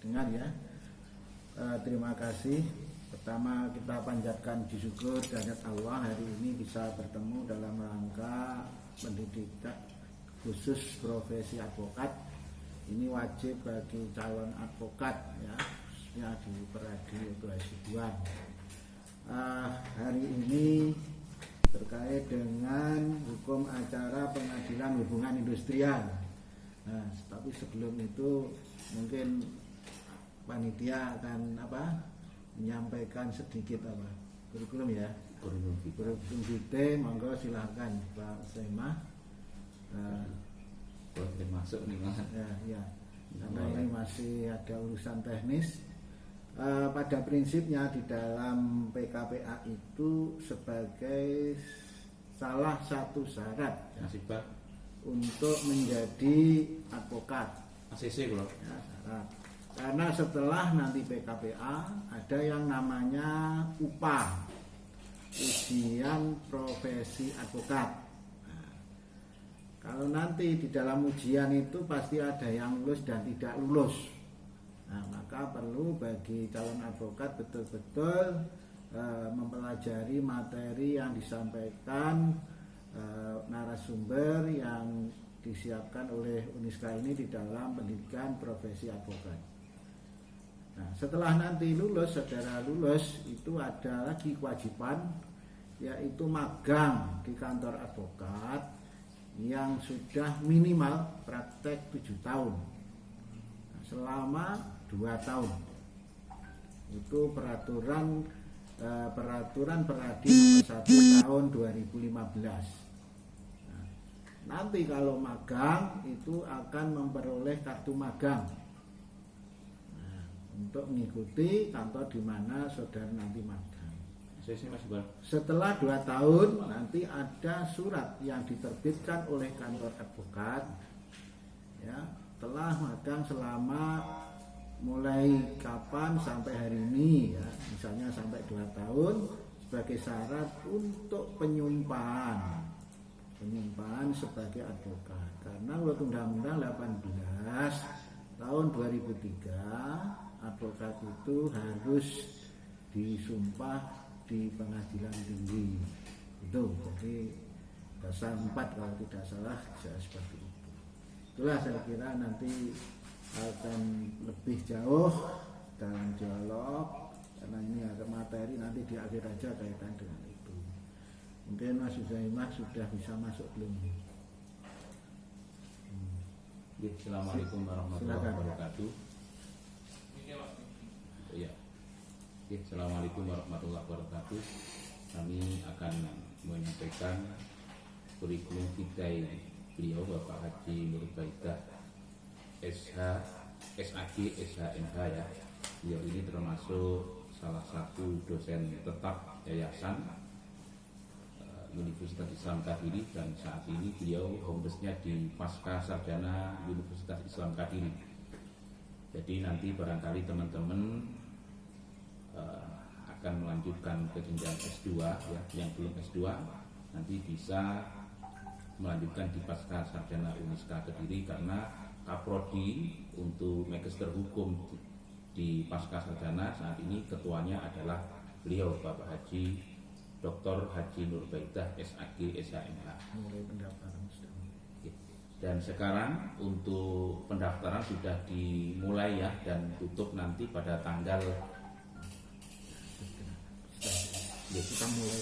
dengar ya. Terima kasih. Pertama kita panjatkan puji syukur kehadirat Allah hari ini bisa bertemu dalam rangka pendidikan khusus profesi advokat. Ini wajib bagi calon advokat ya di Peradi untuk Hasibuan. Hari ini terkait dengan hukum acara pengadilan hubungan industrial. Nah, tapi sebelum itu mungkin panitia akan menyampaikan sedikit kurikulum ya. Kurikulum vitae, monggo silahkan Pak Sema. Boleh masuk nih Mas. Ya. Karena ini masih ada urusan teknis. Pada prinsipnya di dalam PKPA itu sebagai salah satu syarat untuk menjadi advokat. ACC kalau. Ya, syarat. Karena setelah nanti PKPA ada yang namanya UPA, ujian profesi advokat. Nah, kalau nanti di dalam ujian itu pasti ada yang lulus dan tidak lulus. Nah, maka perlu bagi calon advokat betul-betul mempelajari materi yang disampaikan narasumber yang disiapkan oleh Uniska ini di dalam pendidikan profesi advokat. Nah, setelah nanti saudara lulus itu ada lagi kewajiban yaitu magang di kantor advokat yang sudah minimal praktek 7 tahun. Nah, selama 2 tahun. Itu peraturan Peradi nomor 1 tahun 2015. Nah, nanti kalau magang itu akan memperoleh kartu magang. Untuk mengikuti kantor di mana saudara nanti magang. Setelah 2 tahun nanti ada surat yang diterbitkan oleh kantor advokat ya, telah magang selama mulai kapan sampai hari ini ya, misalnya sampai 2 tahun sebagai syarat untuk penyumpahan sebagai advokat. Karena menurut Undang-Undang 18 tahun 2003 advokat itu harus disumpah di pengadilan tinggi. Itu jadi pasal 4 kalau tidak salah seperti itu. Itulah saya kira nanti akan lebih jauh dalam dialog karena ini ada materi nanti di akhir aja kaitan dengan itu. Mungkin Mas Uzaimah sudah bisa masuk belum? Assalamualaikum warahmatullahi wabarakatuh. Iya. Assalamualaikum warahmatullahi wabarakatuh. Kami akan menyampaikan kurikulum vitae beliau Bapak Haji Nurbaidah SH, SAG, SHMH ya. Beliau ini termasuk salah satu dosen tetap yayasan Universitas Islam Kadiri dan saat ini beliau homebase-nya di Pasca Sarjana Universitas Islam Kadiri. Jadi nanti barangkali teman-teman akan melanjutkan ke jenjang S2 ya, yang belum S2 nanti bisa melanjutkan di Pasca Sarjana Uniska Kediri karena kaprodi untuk magister hukum di Pasca Sarjana saat ini ketuanya adalah beliau Bapak Haji Dr. Haji Nurbaidah SAG SHMH. Mulai pendaftaran sudah. Dan sekarang untuk pendaftaran sudah dimulai ya dan tutup nanti pada tanggal kita mulai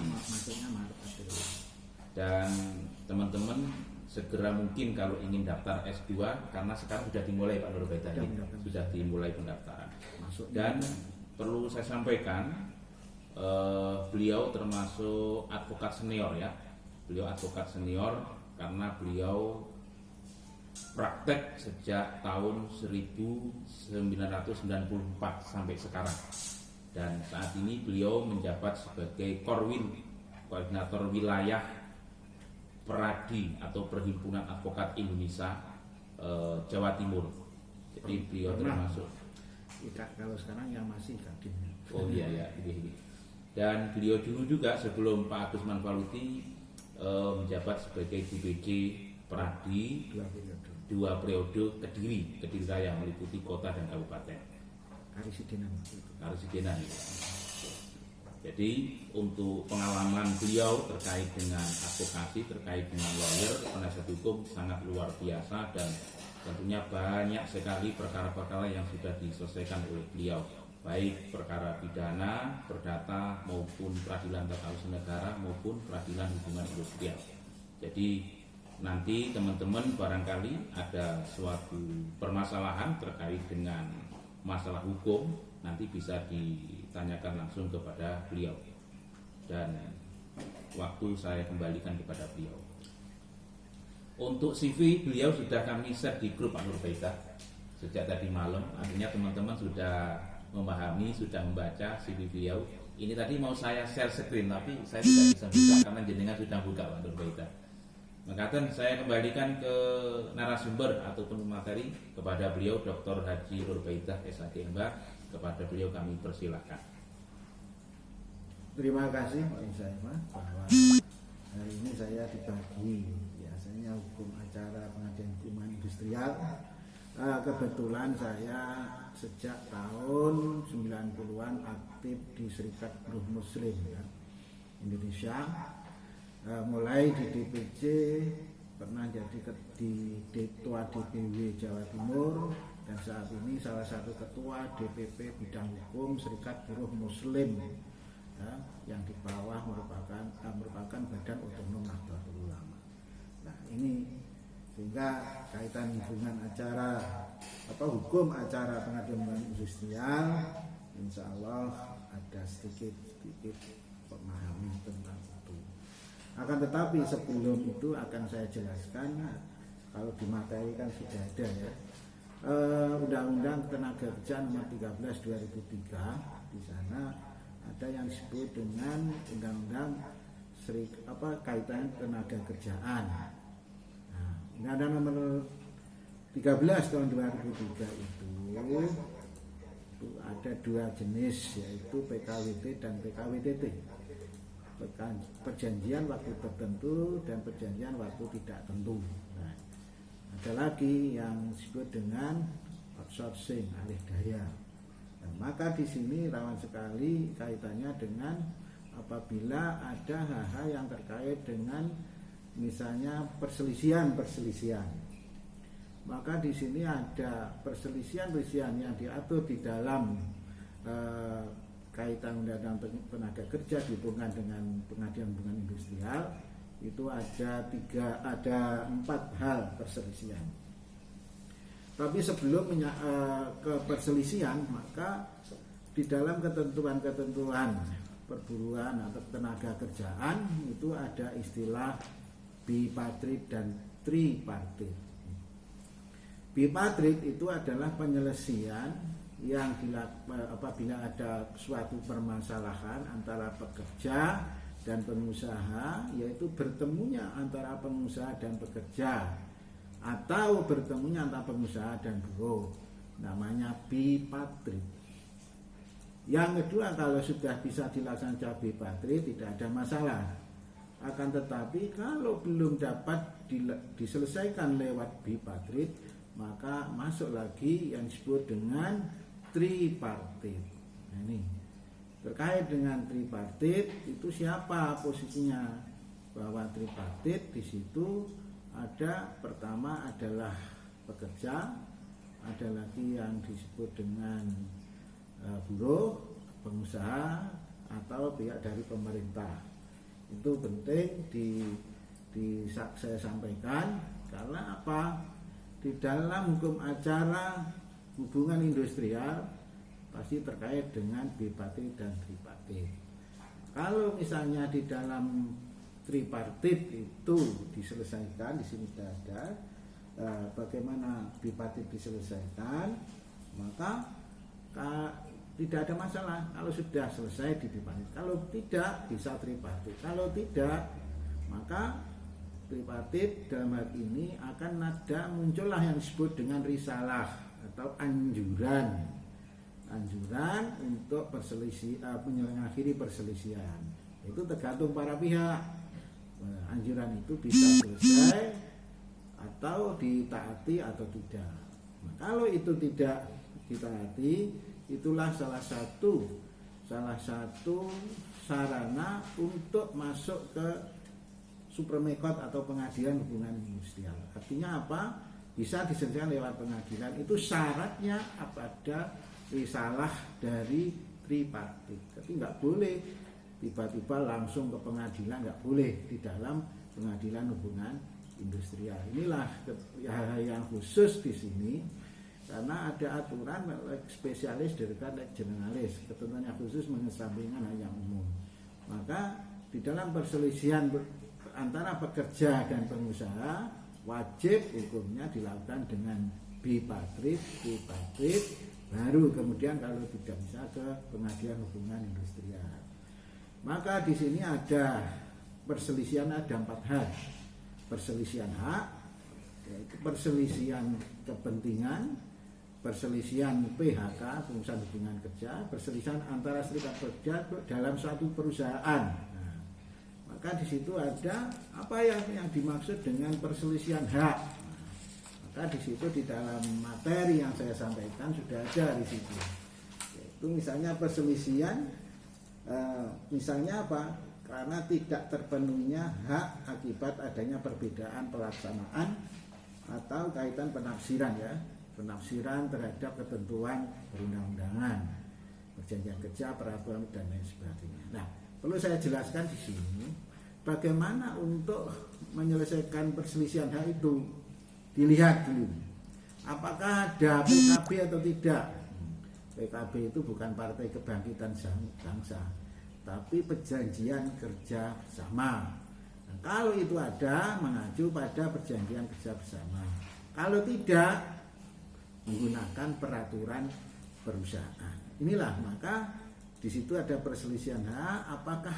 masuknya Maret April. Dan teman-teman segera mungkin kalau ingin daftar S2 karena sekarang sudah dimulai Pak Nurbaidah ini sudah dimulai pendaftaran. Dan perlu saya sampaikan beliau termasuk advokat senior ya. Beliau advokat senior karena beliau praktek sejak tahun 1994 sampai sekarang. Dan saat ini beliau menjabat sebagai Korwil, koordinator wilayah Peradi atau Perhimpunan Advokat Indonesia Jawa Timur. Jadi beliau termasuk. Kalau sekarang yang masih Kadin. Oh iya ya, ini. Dan beliau dulu juga sebelum Pak Agus Manfaluti menjabat sebagai DPD Peradi 2 periode Kediri Raya meliputi kota dan kabupaten. Karisidenan. Itu. Jadi untuk pengalaman beliau terkait dengan advokasi, terkait dengan lawyer, penasihat hukum sangat luar biasa, dan tentunya banyak sekali perkara-perkara yang sudah diselesaikan oleh beliau, baik perkara pidana, perdata, maupun peradilan tata usaha negara, maupun peradilan hubungan industrial. Jadi nanti teman-teman barangkali ada suatu permasalahan terkait dengan masalah hukum, nanti bisa ditanyakan langsung kepada beliau, dan waktu saya kembalikan kepada beliau. Untuk CV beliau sudah kami share di grup Pak Nurbaita sejak tadi malam, artinya teman-teman sudah memahami, sudah membaca CV beliau. Ini tadi mau saya share screen tapi saya tidak bisa buka karena jenengan sudah buka Pak Nurbaita. Maka saya kembalikan ke narasumber ataupun materi kepada beliau Dr. Haji Nurbaidah SHG MBA. Kepada beliau kami persilahkan. Terima kasih Pak Musaimah bahwa hari ini saya dibagi biasanya hukum acara pengadilan hukuman industrial. Kebetulan saya sejak tahun 90-an aktif di Serikat Buruh Muslim Indonesia. Mulai di DPC, pernah jadi ketua DPW Jawa Timur, dan saat ini salah satu ketua DPP bidang hukum Serikat Buruh Muslim yang di bawah merupakan Badan Otonom Nahdlatul Ulama. Nah ini sehingga kaitan hubungan acara hukum acara pengadilan industrial, insya Allah ada sedikit pemahami tentang itu. Akan tetapi sebelum itu akan saya jelaskan, kalau di materi kan sudah ada ya, Undang-Undang Tenaga Kerja Nomor 13 2003. Di sana ada yang disebut dengan Undang-Undang kaitan tenaga kerjaan. Nah, Undang-Undang Nomor 13 tahun 2003 itu ada 2 jenis, yaitu PKWT dan PKWTT. Perjanjian waktu tertentu dan perjanjian waktu tidak tentu. Nah, ada lagi yang disebut dengan outsourcing, alih daya. Nah, maka di sini rawan sekali kaitannya dengan apabila ada hal-hal yang terkait dengan misalnya perselisihan. Maka di sini ada perselisihan yang diatur di dalam kaitan Undang-Undang Tenaga Kerja dihubungkan dengan pengadilan hubungan industrial, itu ada 4 hal perselisihan. Tapi sebelum ke perselisihan, maka di dalam ketentuan-ketentuan perburuan atau tenaga kerjaan itu ada istilah bipartit dan tripartit. Bipartit itu adalah penyelesaian yang apabila ada suatu permasalahan antara pekerja dan pengusaha, yaitu bertemunya antara pengusaha dan pekerja atau bertemunya antara pengusaha dan buruh, namanya bipartit. Yang kedua, kalau sudah bisa dilaksanakan bipartit tidak ada masalah. Akan tetapi kalau belum dapat diselesaikan lewat bipartit, maka masuk lagi yang disebut dengan tripartit. Nah, ini terkait dengan tripartit itu siapa posisinya? Bahwa tripartit di situ ada, pertama adalah pekerja, ada lagi yang disebut dengan buruh, pengusaha, atau pihak dari pemerintah. Itu penting saya sampaikan karena apa? Di dalam hukum acara hubungan industrial pasti terkait dengan bipartit dan tripartit. Kalau misalnya di dalam tripartit itu diselesaikan, di sini sudah ada bagaimana bipartit diselesaikan, maka tidak ada masalah kalau sudah selesai di bipartit. Kalau tidak bisa tripartit. Kalau tidak, maka tripartit dalam hal ini akan ada muncullah yang disebut dengan risalah atau anjuran untuk mengakhiri perselisihan. Itu tergantung para pihak. Anjuran itu bisa selesai atau ditaati atau tidak. Nah, kalau itu tidak ditaati, itulah salah satu sarana untuk masuk ke Supremekot atau pengadilan hubungan industrial. Artinya apa? Bisa diselesaikan lewat pengadilan. Itu syaratnya ada risalah dari tripartit. Tapi nggak boleh tiba-tiba langsung ke pengadilan, nggak boleh di dalam pengadilan hubungan industrial. Inilah hal yang khusus di sini karena ada aturan spesialis daripada generalis, ketentuan yang khusus mengesampingkan hal yang umum. Maka di dalam perselisihan antara pekerja dan pengusaha wajib hukumnya dilakukan dengan bipatrit, tripatrit, baru kemudian kalau tidak bisa ke pengadilan hubungan industrial. Maka di sini ada perselisihan, ada 4 hal. Perselisihan hak, yaitu perselisihan kepentingan, perselisihan PHK, pengusahaan hubungan kerja, perselisihan antara serikat kerja dalam suatu perusahaan. Nah, maka di situ ada apa yang dimaksud dengan perselisihan hak. Maka di situ di dalam materi yang saya sampaikan sudah ada di situ. Yaitu misalnya perselisihan, misalnya apa? Karena tidak terpenuhinya hak akibat adanya perbedaan pelaksanaan atau kaitan penafsiran ya. Penafsiran terhadap ketentuan perundang-undangan, perjanjian kerja, peraturan dan lain sebagainya. Nah, perlu saya jelaskan di sini bagaimana untuk menyelesaikan perselisihan hak itu. Dilihat dulu, apakah ada PKB atau tidak. PKB itu bukan Partai Kebangkitan Bangsa, tapi perjanjian kerja bersama. Nah, kalau itu ada, mengacu pada perjanjian kerja bersama. Kalau tidak, menggunakan peraturan perusahaan. Inilah, maka di situ ada perselisihan hak. Apakah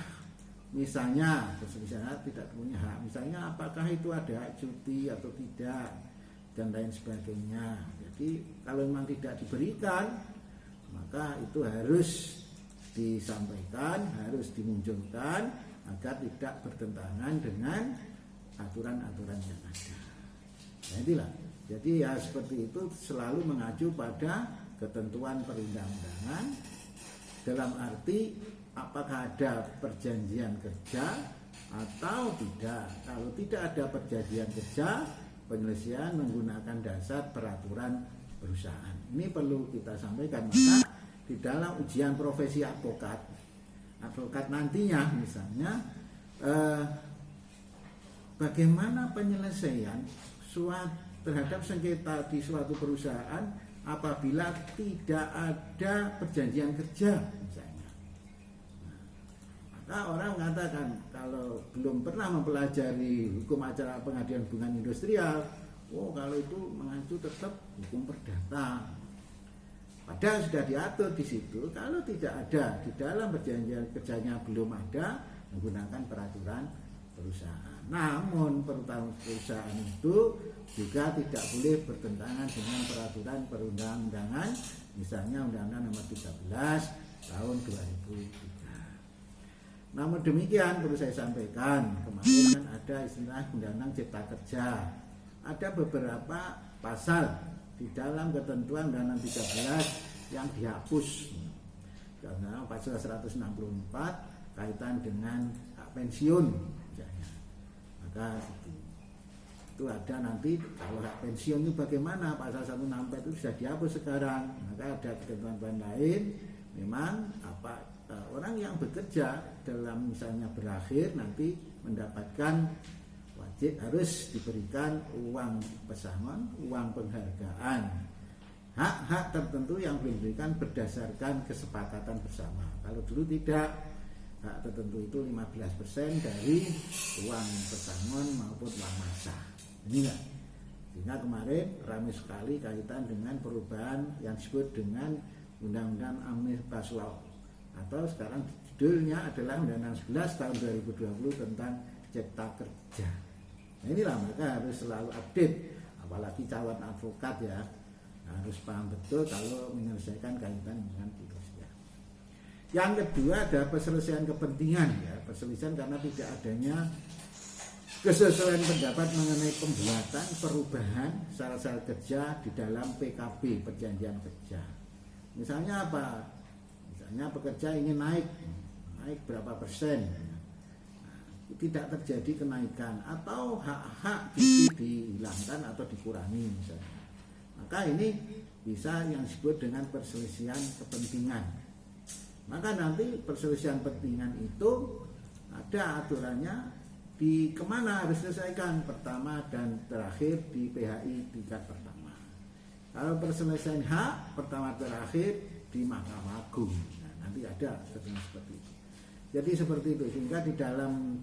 misalnya perselisihan hak tidak punya hak, misalnya apakah itu ada hak cuti atau tidak dan lain sebagainya. Jadi kalau memang tidak diberikan, maka itu harus disampaikan, harus dimunculkan agar tidak bertentangan dengan aturan-aturan yang ada. Nah, inilah. Jadi ya seperti itu, selalu mengacu pada ketentuan perundang-undangan dalam arti apakah ada perjanjian kerja atau tidak. Kalau tidak ada perjanjian kerja, penyelesaian menggunakan dasar peraturan perusahaan. Ini perlu kita sampaikan. Maka di dalam ujian profesi advokat nantinya misalnya bagaimana penyelesaian terhadap sengketa di suatu perusahaan apabila tidak ada perjanjian kerja misalnya. Maka orang mengatakan kalau belum pernah mempelajari hukum acara pengadilan hubungan industrial, kalau itu mengacu tetap hukum perdata. Padahal sudah diatur di situ, kalau tidak ada di dalam perjanjian kerjanya belum ada, menggunakan peraturan perusahaan. Namun peraturan perusahaan itu juga tidak boleh bertentangan dengan peraturan perundang-undangan, misalnya Undang-Undang Nomor 13 Tahun 2003. Namun demikian perlu saya sampaikan, kemarin ada istilah Undang-Undang Cipta Kerja. Ada beberapa pasal di dalam ketentuan Undang-Undang 13 yang dihapus. Karena pasal 164 kaitan dengan hak pensiun misalnya. Maka itu ada nanti kalau hak pensiun itu bagaimana, pasal 164 itu sudah dihapus sekarang. Maka ada ketentuan lain, memang orang yang bekerja dalam misalnya berakhir nanti mendapatkan wajib harus diberikan uang pesangon, uang penghargaan, hak-hak tertentu yang diberikan berdasarkan kesepakatan bersama. Kalau dulu tidak, hak tertentu itu 15% dari uang pesangon maupun uang masa. Inilah. Sehingga kemarin ramai sekali kaitan dengan perubahan yang disebut dengan Undang-Undang Omnibus Law, atau sekarang judulnya adalah Undang-Undang 11 tahun 2020 tentang Cipta Kerja. Nah, inilah, maka harus selalu update, apalagi calon advokat ya, harus paham betul kalau menyelesaikan kaitan dengan fidusia. Yang kedua ada perselisihan kepentingan ya, perselisihan karena tidak adanya kesesuaian pendapat mengenai pembuatan perubahan syarat-syarat kerja di dalam PKB, perjanjian kerja. Misalnya apa? Misalnya pekerja ingin naik berapa persen, tidak terjadi kenaikan atau hak-hak dihilangkan atau dikurangi misalnya. Maka ini bisa yang disebut dengan perselisihan kepentingan. Maka nanti perselisihan kepentingan itu ada aturannya di kemana harus diselesaikan, pertama dan terakhir di PHI tingkat pertama. Kalau perselisihan hak pertama terakhir di Mahkamah Agung. Nah, nanti ada ketentuan seperti itu. Jadi seperti itu, sehingga di dalam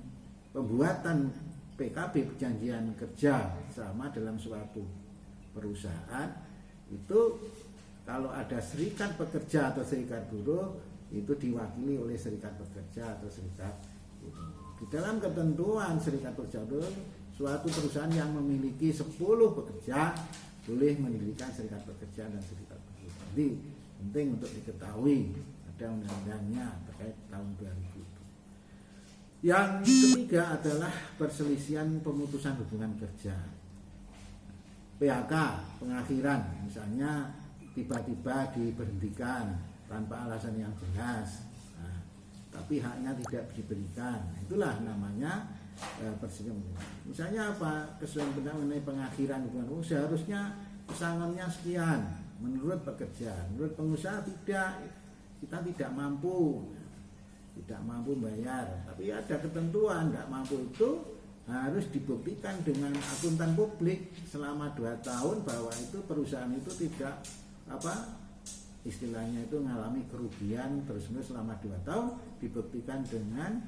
pembuatan PKB, perjanjian kerja sama dalam suatu perusahaan itu, kalau ada serikat pekerja atau serikat buruh itu diwakili oleh serikat pekerja atau serikat buruh. Di dalam ketentuan serikat pekerja buruh, suatu perusahaan yang memiliki 10 pekerja boleh mendirikan serikat pekerja dan serikat buruh. Jadi penting untuk diketahui, ada undang-undangnya terkait tahun 2000. Yang ketiga adalah perselisihan pemutusan hubungan kerja. PHK, pengakhiran, misalnya tiba-tiba diberhentikan tanpa alasan yang jelas, tapi haknya tidak diberikan. Itulah namanya perselisihan. Misalnya apa? Kesesuaian pendapat mengenai pengakhiran hubungan kerja, seharusnya pesangonnya sekian menurut pekerja, menurut pengusaha tidak, kita tidak mampu bayar, tapi ada ketentuan tidak mampu itu harus dibuktikan dengan akuntan publik selama 2 tahun bahwa itu perusahaan itu tidak istilahnya itu mengalami kerugian terus-menerus selama 2 tahun, dibuktikan dengan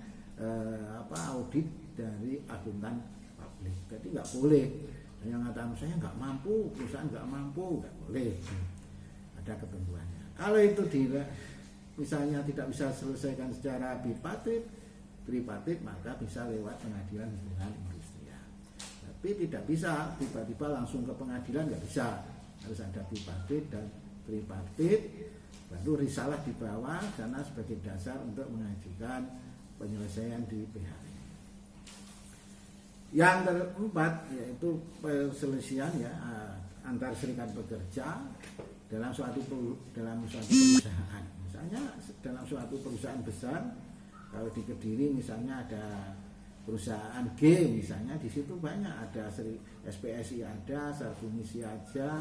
audit dari akuntan publik. Jadi nggak boleh yang mengatakan saya nggak mampu, perusahaan nggak mampu, nggak boleh. Ada ketentuannya. Kalau itu misalnya tidak bisa selesaikan secara tripartit, maka bisa lewat pengadilan hubungan industrial. Tapi tidak bisa tiba-tiba langsung ke pengadilan, nggak bisa. Harus ada bipartit dan tripartit, baru risalah di bawah karena sebagai dasar untuk mengajukan penyelesaian di PHI. Yang keempat yaitu perselisihan antar serikat pekerja dalam suatu perusahaan. Misalnya dalam suatu perusahaan besar, kalau di Kediri misalnya ada perusahaan G misalnya, di situ banyak ada SPSI ada, Sarfumisi ada,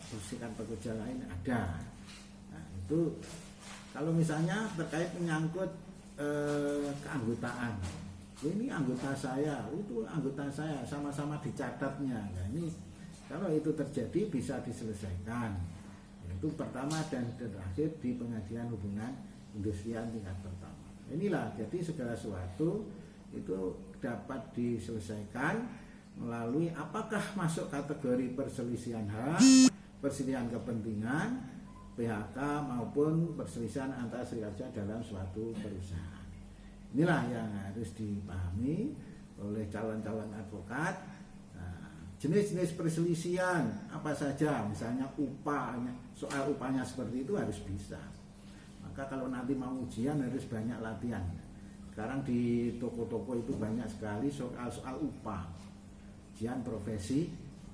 serikat pekerja lain ada. Nah, itu kalau misalnya terkait menyangkut keanggotaan, ini anggota saya, itu anggota saya, sama-sama dicatatnya. Nah, ini kalau itu terjadi bisa diselesaikan. Itu pertama dan terakhir di pengadilan hubungan industrial tingkat pertama. Inilah, jadi segala sesuatu itu dapat diselesaikan melalui apakah masuk kategori perselisihan hak, perselisihan kepentingan, PHK maupun perselisihan antar serikat pekerja dalam suatu perusahaan. Inilah yang harus dipahami oleh calon-calon advokat. Jenis-jenis perselisihan apa saja, misalnya upahnya, soal upahnya seperti itu harus bisa. Maka kalau nanti mau ujian harus banyak latihan. Sekarang di toko-toko itu banyak sekali soal upah, ujian profesi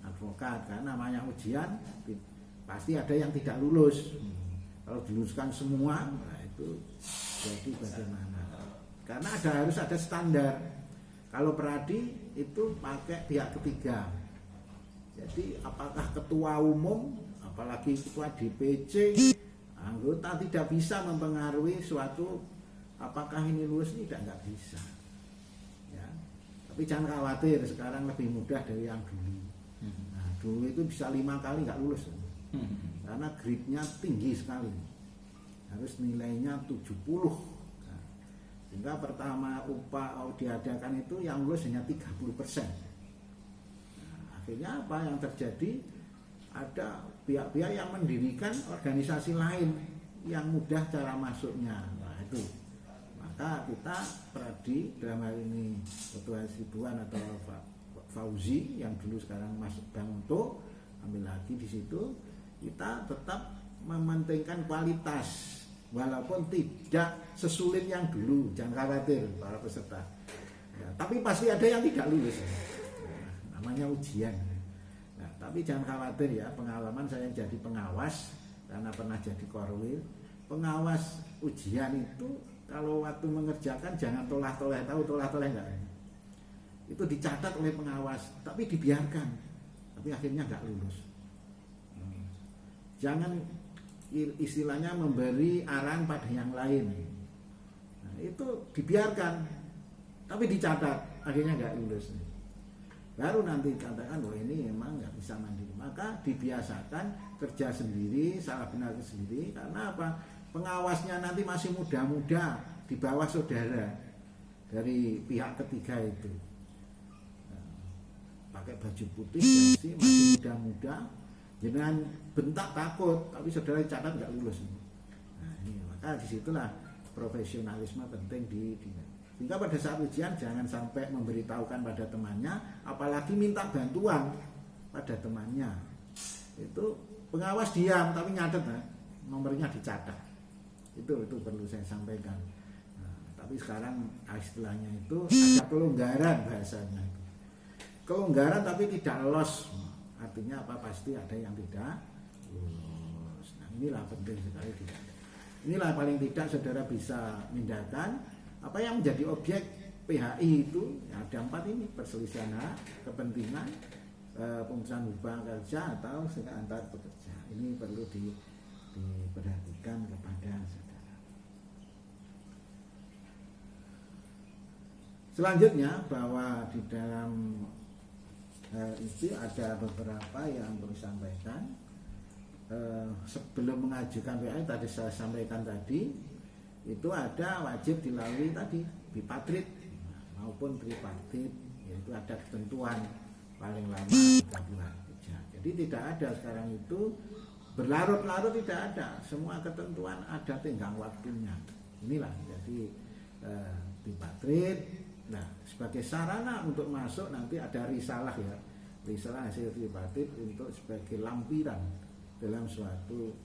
advokat, karena namanya ujian pasti ada yang tidak lulus. Kalau diluluskan semua, nah itu jadi bagaimana? Karena harus ada standar. Kalau peradi itu pakai pihak ketiga. Jadi apakah ketua umum, apalagi ketua DPC, anggota tidak bisa mempengaruhi suatu apakah ini lulus, tidak bisa. Ya. Tapi jangan khawatir, sekarang lebih mudah dari yang dulu. Nah, dulu itu bisa 5 kali nggak lulus, karena grade-nya tinggi sekali, harus nilainya 70. Nah, sehingga pertama upah diadakan itu yang lulus hanya 30%. Akhirnya apa yang terjadi? Ada pihak-pihak yang mendirikan organisasi lain yang mudah cara masuknya. Nah itu, maka kita Pradi dalam hal ini Ketua Sibuan atau Fauzi yang dulu sekarang masuk Bang Untuk, ambil lagi di situ, kita tetap mementingkan kualitas walaupun tidak sesulit yang dulu. Jangan khawatir para peserta. Ya, tapi pasti ada yang tidak lulus. Namanya ujian. Nah, tapi jangan khawatir ya, pengalaman saya jadi pengawas karena pernah jadi korwil. Pengawas ujian itu kalau waktu mengerjakan jangan tolah-toleh, tahu tolah-toleh enggak? Itu dicatat oleh pengawas, tapi dibiarkan, tapi akhirnya enggak lulus. Jangan istilahnya memberi arahan pada yang lain. Nah, itu dibiarkan, tapi dicatat, akhirnya enggak lulus. Baru nanti katakan bahwa ini memang nggak bisa mandiri, maka dibiasakan kerja sendiri, salah benar sendiri. Karena apa? Pengawasnya nanti masih muda-muda, di bawah saudara dari pihak ketiga itu. Nah, pakai baju putih masih muda-muda, jangan bentak takut, tapi saudara catat nggak lulus. Nah, ini maka disitulah profesionalisme penting sehingga pada saat ujian jangan sampai memberitahukan pada temannya, apalagi minta bantuan pada temannya. Itu pengawas diam tapi nyatet, nomornya dicatat. Itu perlu saya sampaikan. Nah, tapi sekarang istilahnya itu ada kelonggaran bahasanya. Kelonggaran tapi tidak lolos. Artinya apa? Pasti ada yang tidak lulus. Nah, inilah penting sekali tidak. Inilah paling tidak saudara bisa mindahkan apa yang menjadi objek PHI itu ya, ada 4 ini: perselisihan hak, kepentingan, pemutusan hubungan kerja atau antar pekerja. Ini perlu diperhatikan kepada saudara. Selanjutnya bahwa di dalam itu ada beberapa yang perlu disampaikan. Sebelum mengajukan PHI tadi saya sampaikan tadi, itu ada wajib dilalui tadi bipatrit maupun tripatrit, yaitu ada ketentuan paling lama 30 hari kerja. Jadi tidak ada sekarang itu berlarut-larut, tidak ada, semua ketentuan ada tenggang waktunya. Inilah jadi bipatrit. Nah, sebagai sarana untuk masuk nanti ada risalah ya, risalah hasil tripatrit untuk sebagai lampiran dalam suatu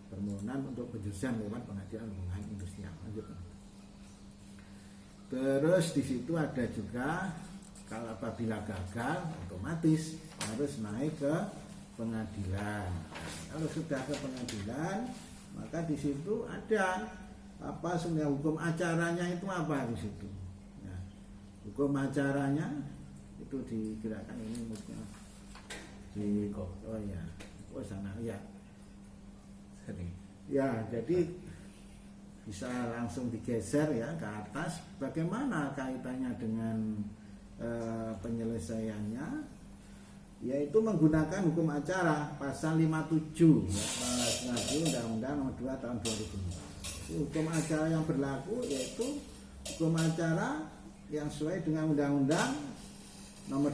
permohonan untuk penjelasan lewat pengadilan hubungan industrial. Lanjut. Terus di situ ada juga kalau apabila gagal otomatis harus naik ke pengadilan. Kalau sudah ke pengadilan maka di situ ada apa sebenarnya hukum acaranya itu apa di situ. Ya, hukum acaranya itu digerakkan ini mungkin sana ya. Ya, jadi bisa langsung digeser ya ke atas. Bagaimana kaitannya dengan penyelesaiannya? Yaitu menggunakan hukum acara pasal 57 ya, Undang-Undang Nomor 2 Tahun 2005. Hukum acara yang berlaku yaitu hukum acara yang sesuai dengan Undang-Undang Nomor